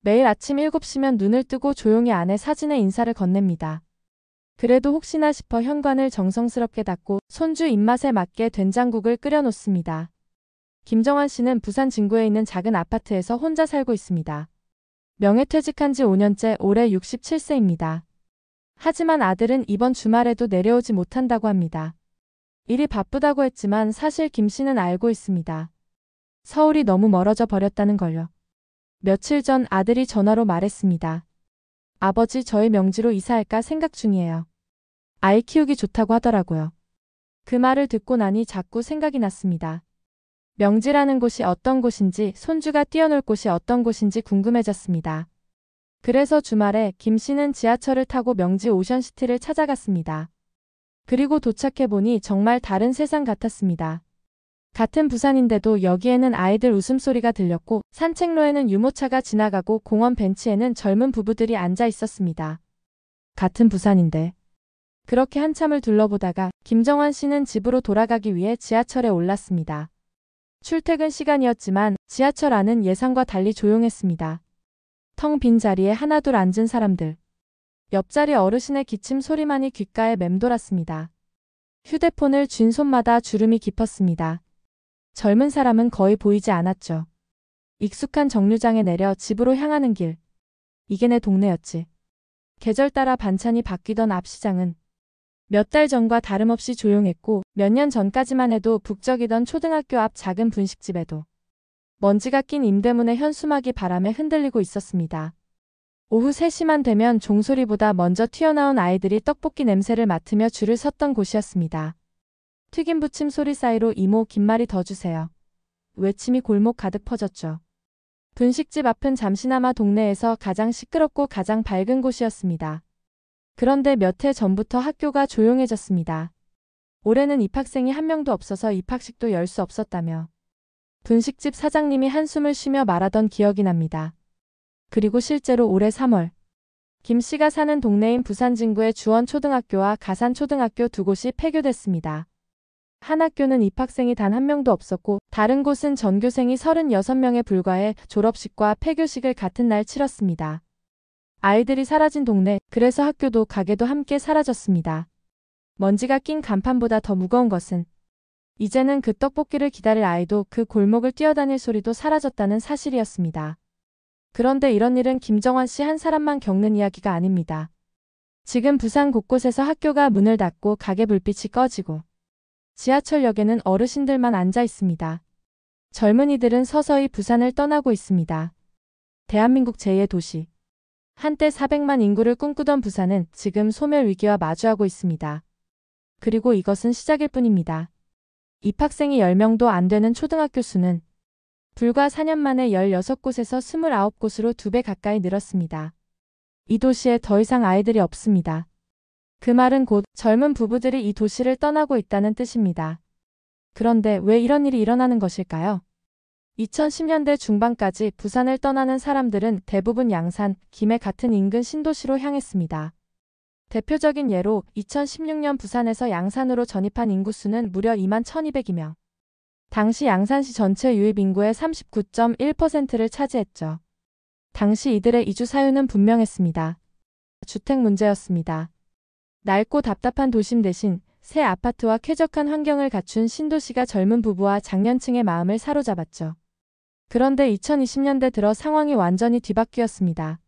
매일 아침 7시면 눈을 뜨고 조용히 아내 사진에 인사를 건넵니다. 그래도 혹시나 싶어 현관을 정성스럽게 닫고 손주 입맛에 맞게 된장국을 끓여 놓습니다. 김정환 씨는 부산 진구에 있는 작은 아파트에서 혼자 살고 있습니다. 명예퇴직한 지 5년째, 올해 67세입니다. 하지만 아들은 이번 주말에도 내려오지 못한다고 합니다. 일이 바쁘다고 했지만 사실 김 씨는 알고 있습니다. 서울이 너무 멀어져 버렸다는 걸요. 며칠 전 아들이 전화로 말했습니다. 아버지, 저희 명지로 이사할까 생각 중이에요. 아이 키우기 좋다고 하더라고요. 그 말을 듣고 나니 자꾸 생각이 났습니다. 명지라는 곳이 어떤 곳인지, 손주가 뛰어놀 곳이 어떤 곳인지 궁금해졌습니다. 그래서 주말에 김 씨는 지하철을 타고 명지 오션시티를 찾아갔습니다. 그리고 도착해보니 정말 다른 세상 같았습니다. 같은 부산인데도 여기에는 아이들 웃음소리가 들렸고, 산책로에는 유모차가 지나가고, 공원 벤치에는 젊은 부부들이 앉아 있었습니다. 같은 부산인데. 그렇게 한참을 둘러보다가 김정환 씨는 집으로 돌아가기 위해 지하철에 올랐습니다. 출퇴근 시간이었지만 지하철 안은 예상과 달리 조용했습니다. 텅 빈 자리에 하나둘 앉은 사람들. 옆자리 어르신의 기침 소리만이 귓가에 맴돌았습니다. 휴대폰을 쥔 손마다 주름이 깊었습니다. 젊은 사람은 거의 보이지 않았죠. 익숙한 정류장에 내려 집으로 향하는 길. 이게 내 동네였지. 계절 따라 반찬이 바뀌던 앞 시장은 몇 달 전과 다름없이 조용했고, 몇 년 전까지만 해도 북적이던 초등학교 앞 작은 분식집에도 먼지가 낀 임대문의 현수막이 바람에 흔들리고 있었습니다. 오후 3시만 되면 종소리보다 먼저 튀어나온 아이들이 떡볶이 냄새를 맡으며 줄을 섰던 곳이었습니다. 튀김 부침 소리 사이로 이모 김말이 더 주세요. 외침이 골목 가득 퍼졌죠. 분식집 앞은 잠시나마 동네에서 가장 시끄럽고 가장 밝은 곳이었습니다. 그런데 몇 해 전부터 학교가 조용해졌습니다. 올해는 입학생이 한 명도 없어서 입학식도 열 수 없었다며 분식집 사장님이 한숨을 쉬며 말하던 기억이 납니다. 그리고 실제로 올해 3월 김 씨가 사는 동네인 부산 진구의 주원초등학교와 가산초등학교 두 곳이 폐교됐습니다. 한 학교는 입학생이 단 한 명도 없었고, 다른 곳은 전교생이 36명에 불과해 졸업식과 폐교식을 같은 날 치렀습니다. 아이들이 사라진 동네, 그래서 학교도 가게도 함께 사라졌습니다. 먼지가 낀 간판보다 더 무거운 것은 이제는 그 떡볶이를 기다릴 아이도, 그 골목을 뛰어다닐 소리도 사라졌다는 사실이었습니다. 그런데 이런 일은 김정환 씨 한 사람만 겪는 이야기가 아닙니다. 지금 부산 곳곳에서 학교가 문을 닫고 가게 불빛이 꺼지고 지하철역에는 어르신들만 앉아 있습니다. 젊은이들은 서서히 부산을 떠나고 있습니다. 대한민국 제2의 도시. 한때 400만 인구를 꿈꾸던 부산은 지금 소멸 위기와 마주하고 있습니다. 그리고 이것은 시작일 뿐입니다. 입학생이 10명도 안 되는 초등학교 수는 불과 4년 만에 16곳에서 29곳으로 2배 가까이 늘었습니다. 이 도시에 더 이상 아이들이 없습니다. 그 말은 곧 젊은 부부들이 이 도시를 떠나고 있다는 뜻입니다. 그런데 왜 이런 일이 일어나는 것일까요? 2010년대 중반까지 부산을 떠나는 사람들은 대부분 양산, 김해 같은 인근 신도시로 향했습니다. 대표적인 예로 2016년 부산에서 양산으로 전입한 인구수는 무려 2만 1200이며 당시 양산시 전체 유입 인구의 39.1%를 차지했죠. 당시 이들의 이주 사유는 분명했습니다. 주택 문제였습니다. 낡고 답답한 도심 대신 새 아파트와 쾌적한 환경을 갖춘 신도시가 젊은 부부와 장년층의 마음을 사로잡았죠. 그런데 2020년대 들어 상황이 완전히 뒤바뀌었습니다.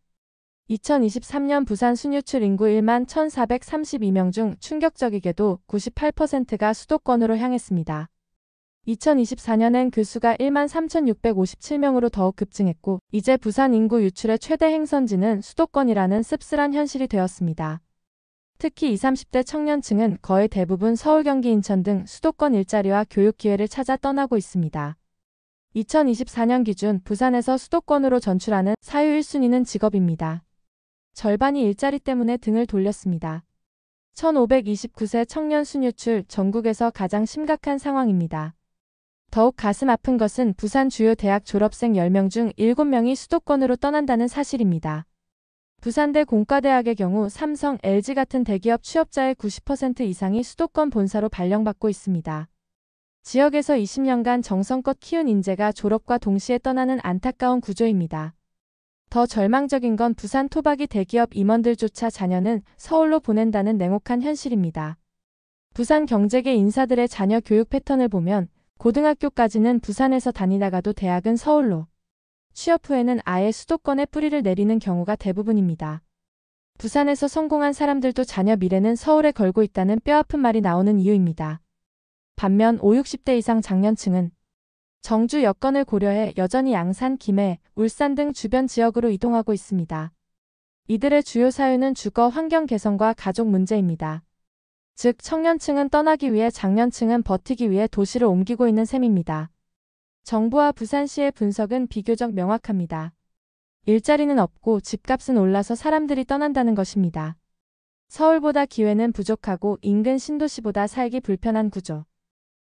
2023년 부산 순유출 인구 1만 1432명 중 충격적이게도 98%가 수도권으로 향했습니다. 2024년엔 그 수가 1만 3657명으로 더욱 급증했고, 이제 부산 인구 유출의 최대 행선지는 수도권이라는 씁쓸한 현실이 되었습니다. 특히 20, 30대 청년층은 거의 대부분 서울, 경기, 인천 등 수도권 일자리와 교육 기회를 찾아 떠나고 있습니다. 2024년 기준 부산에서 수도권으로 전출하는 사유 1순위는 직업입니다. 절반이 일자리 때문에 등을 돌렸습니다. 1529세 청년 순유출, 전국에서 가장 심각한 상황입니다. 더욱 가슴 아픈 것은 부산 주요 대학 졸업생 10명 중 7명이 수도권으로 떠난다는 사실입니다. 부산대 공과대학의 경우 삼성, LG 같은 대기업 취업자의 90% 이상이 수도권 본사로 발령받고 있습니다. 지역에서 20년간 정성껏 키운 인재가 졸업과 동시에 떠나는 안타까운 구조입니다. 더 절망적인 건 부산 토박이 대기업 임원들조차 자녀는 서울로 보낸다는 냉혹한 현실입니다. 부산 경제계 인사들의 자녀 교육 패턴을 보면 고등학교까지는 부산에서 다니다가도 대학은 서울로, 취업 후에는 아예 수도권에 뿌리를 내리는 경우가 대부분입니다. 부산에서 성공한 사람들도 자녀 미래는 서울에 걸고 있다는 뼈아픈 말이 나오는 이유입니다. 반면 5, 60대 이상 장년층은 정주 여건을 고려해 여전히 양산, 김해, 울산 등 주변 지역으로 이동하고 있습니다. 이들의 주요 사유는 주거 환경 개선과 가족 문제입니다. 즉 청년층은 떠나기 위해 장년층은 버티기 위해 도시를 옮기고 있는 셈입니다. 정부와 부산시의 분석은 비교적 명확합니다. 일자리는 없고 집값은 올라서 사람들이 떠난다는 것입니다. 서울보다 기회는 부족하고 인근 신도시보다 살기 불편한 구조.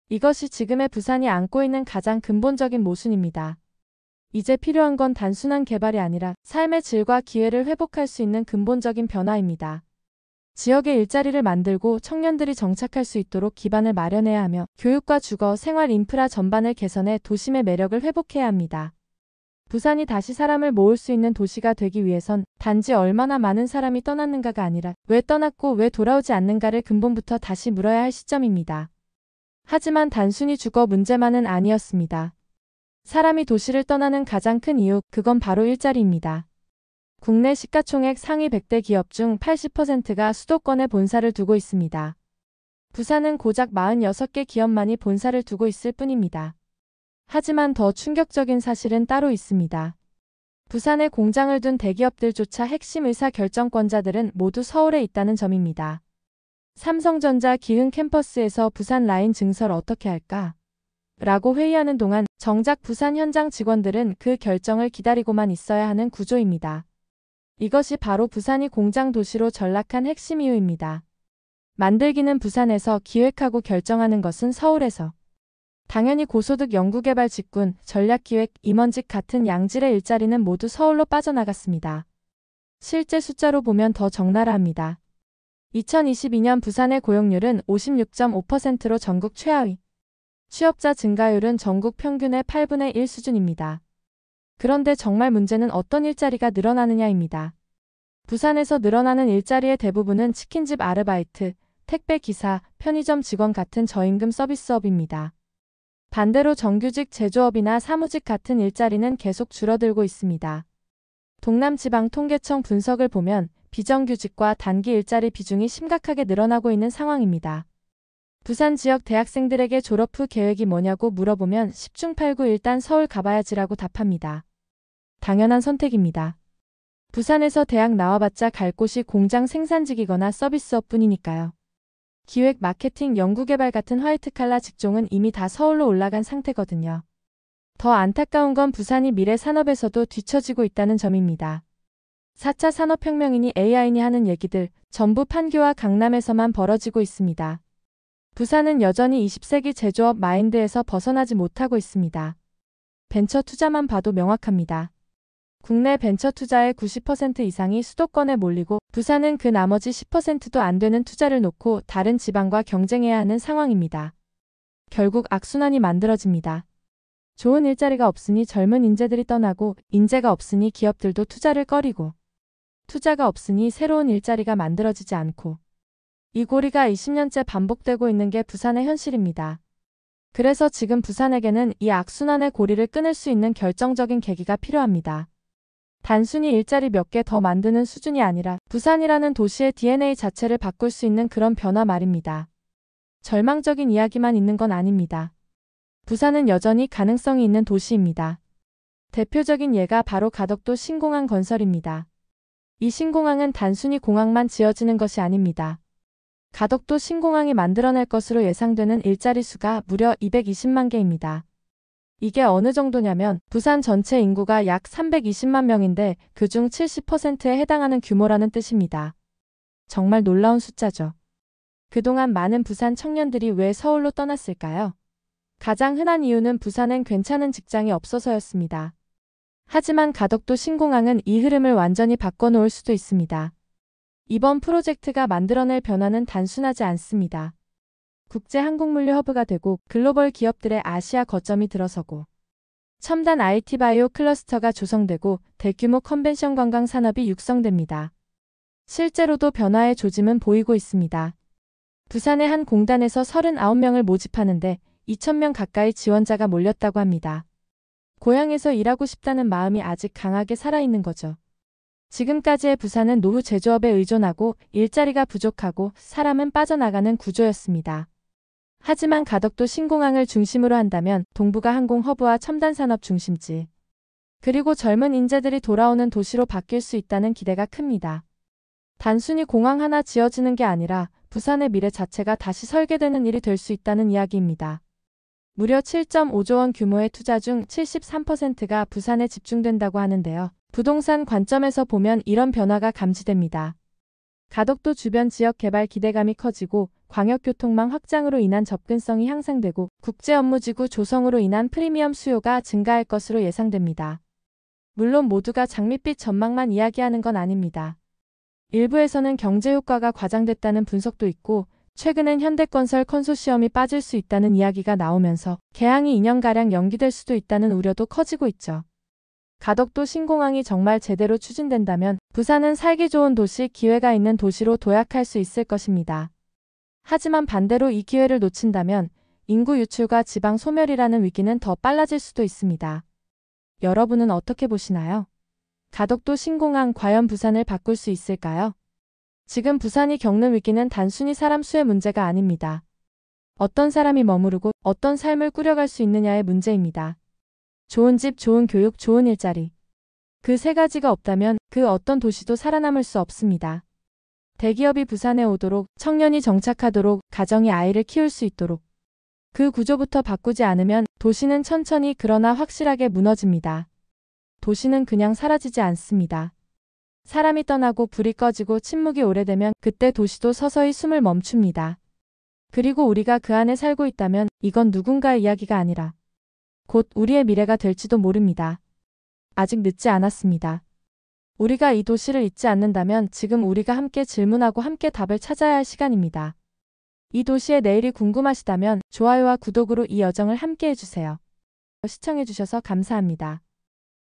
이것이 지금의 부산이 안고 있는 가장 근본적인 모순입니다. 이제 필요한 건 단순한 개발이 아니라 삶의 질과 기회를 회복할 수 있는 근본적인 변화입니다. 지역에 일자리를 만들고 청년들이 정착할 수 있도록 기반을 마련해야 하며 교육과 주거, 생활 인프라 전반을 개선해 도심의 매력을 회복해야 합니다. 부산이 다시 사람을 모을 수 있는 도시가 되기 위해선 단지 얼마나 많은 사람이 떠났는가가 아니라 왜 떠났고 왜 돌아오지 않는가를 근본부터 다시 물어야 할 시점입니다. 하지만 단순히 주거 문제만은 아니었습니다. 사람이 도시를 떠나는 가장 큰 이유, 그건 바로 일자리입니다. 국내 시가총액 상위 100대 기업 중 80%가 수도권에 본사를 두고 있습니다. 부산은 고작 46개 기업만이 본사를 두고 있을 뿐입니다. 하지만 더 충격적인 사실은 따로 있습니다. 부산에 공장을 둔 대기업들조차 핵심 의사 결정권자들은 모두 서울에 있다는 점입니다. 삼성전자 기흥 캠퍼스에서 부산 라인 증설 어떻게 할까? 라고 회의하는 동안 정작 부산 현장 직원들은 그 결정을 기다리고만 있어야 하는 구조입니다. 이것이 바로 부산이 공장 도시로 전락한 핵심 이유입니다. 만들기는 부산에서 기획하고 결정하는 것은 서울에서. 당연히 고소득 연구개발 직군, 전략기획, 임원직 같은 양질의 일자리는 모두 서울로 빠져나갔습니다. 실제 숫자로 보면 더 적나라합니다. 2022년 부산의 고용률은 56.5%로 전국 최하위. 취업자 증가율은 전국 평균의 8분의 1 수준입니다. 그런데 정말 문제는 어떤 일자리가 늘어나느냐입니다. 부산에서 늘어나는 일자리의 대부분은 치킨집 아르바이트, 택배기사, 편의점 직원 같은 저임금 서비스업입니다. 반대로 정규직 제조업이나 사무직 같은 일자리는 계속 줄어들고 있습니다. 동남지방통계청 분석을 보면 비정규직과 단기 일자리 비중이 심각하게 늘어나고 있는 상황입니다. 부산 지역 대학생들에게 졸업 후 계획이 뭐냐고 물어보면 10중 8구 일단 서울 가봐야지라고 답합니다. 당연한 선택입니다. 부산에서 대학 나와봤자 갈 곳이 공장 생산직이거나 서비스업뿐이니까요. 기획, 마케팅, 연구개발 같은 화이트칼라 직종은 이미 다 서울로 올라간 상태거든요. 더 안타까운 건 부산이 미래 산업에서도 뒤처지고 있다는 점입니다. 4차 산업혁명이니 AI니 하는 얘기들 전부 판교와 강남에서만 벌어지고 있습니다. 부산은 여전히 20세기 제조업 마인드에서 벗어나지 못하고 있습니다. 벤처 투자만 봐도 명확합니다. 국내 벤처 투자의 90% 이상이 수도권에 몰리고 부산은 그 나머지 10%도 안 되는 투자를 놓고 다른 지방과 경쟁해야 하는 상황입니다. 결국 악순환이 만들어집니다. 좋은 일자리가 없으니 젊은 인재들이 떠나고 인재가 없으니 기업들도 투자를 꺼리고 투자가 없으니 새로운 일자리가 만들어지지 않고 이 고리가 20년째 반복되고 있는 게 부산의 현실입니다. 그래서 지금 부산에게는 이 악순환의 고리를 끊을 수 있는 결정적인 계기가 필요합니다. 단순히 일자리 몇 개 더 만드는 수준이 아니라 부산이라는 도시의 DNA 자체를 바꿀 수 있는 그런 변화 말입니다. 절망적인 이야기만 있는 건 아닙니다. 부산은 여전히 가능성이 있는 도시입니다. 대표적인 예가 바로 가덕도 신공항 건설입니다. 이 신공항은 단순히 공항만 지어지는 것이 아닙니다. 가덕도 신공항이 만들어낼 것으로 예상되는 일자리 수가 무려 220만 개입니다. 이게 어느 정도냐면 부산 전체 인구가 약 320만 명인데 그중 70%에 해당하는 규모라는 뜻입니다. 정말 놀라운 숫자죠. 그동안 많은 부산 청년들이 왜 서울로 떠났을까요? 가장 흔한 이유는 부산엔 괜찮은 직장이 없어서였습니다. 하지만 가덕도 신공항은 이 흐름을 완전히 바꿔놓을 수도 있습니다. 이번 프로젝트가 만들어낼 변화는 단순하지 않습니다. 국제 항공물류 허브가 되고 글로벌 기업들의 아시아 거점이 들어서고 첨단 IT 바이오 클러스터가 조성되고 대규모 컨벤션 관광 산업이 육성됩니다. 실제로도 변화의 조짐은 보이고 있습니다. 부산의 한 공단에서 39명을 모집하는데 2,000명 가까이 지원자가 몰렸다고 합니다. 고향에서 일하고 싶다는 마음이 아직 강하게 살아있는 거죠. 지금까지의 부산은 노후 제조업에 의존하고 일자리가 부족하고 사람은 빠져나가는 구조였습니다. 하지만 가덕도 신공항을 중심으로 한다면 동부가 항공 허브와 첨단산업 중심지, 그리고 젊은 인재들이 돌아오는 도시로 바뀔 수 있다는 기대가 큽니다. 단순히 공항 하나 지어지는 게 아니라 부산의 미래 자체가 다시 설계되는 일이 될 수 있다는 이야기입니다. 무려 7.5조 원 규모의 투자 중 73%가 부산에 집중된다고 하는데요. 부동산 관점에서 보면 이런 변화가 감지됩니다. 가덕도 주변 지역 개발 기대감이 커지고 광역교통망 확장으로 인한 접근성이 향상되고 국제업무지구 조성으로 인한 프리미엄 수요가 증가할 것으로 예상됩니다. 물론 모두가 장밋빛 전망만 이야기하는 건 아닙니다. 일부에서는 경제효과가 과장됐다는 분석도 있고 최근엔 현대건설 컨소시엄이 빠질 수 있다는 이야기가 나오면서 개항이 2년가량 연기될 수도 있다는 우려도 커지고 있죠. 가덕도 신공항이 정말 제대로 추진된다면 부산은 살기 좋은 도시, 기회가 있는 도시로 도약할 수 있을 것입니다. 하지만 반대로 이 기회를 놓친다면 인구 유출과 지방 소멸이라는 위기는 더 빨라질 수도 있습니다. 여러분은 어떻게 보시나요? 가덕도 신공항 과연 부산을 바꿀 수 있을까요? 지금 부산이 겪는 위기는 단순히 사람 수의 문제가 아닙니다. 어떤 사람이 머무르고 어떤 삶을 꾸려갈 수 있느냐의 문제입니다. 좋은 집, 좋은 교육, 좋은 일자리. 그 세 가지가 없다면 그 어떤 도시도 살아남을 수 없습니다. 대기업이 부산에 오도록, 청년이 정착하도록, 가정이 아이를 키울 수 있도록. 그 구조부터 바꾸지 않으면 도시는 천천히 그러나 확실하게 무너집니다. 도시는 그냥 사라지지 않습니다. 사람이 떠나고 불이 꺼지고 침묵이 오래되면 그때 도시도 서서히 숨을 멈춥니다. 그리고 우리가 그 안에 살고 있다면 이건 누군가의 이야기가 아니라 곧 우리의 미래가 될지도 모릅니다. 아직 늦지 않았습니다. 우리가 이 도시를 잊지 않는다면 지금 우리가 함께 질문하고 함께 답을 찾아야 할 시간입니다. 이 도시의 내일이 궁금하시다면 좋아요와 구독으로 이 여정을 함께 해주세요. 시청해주셔서 감사합니다.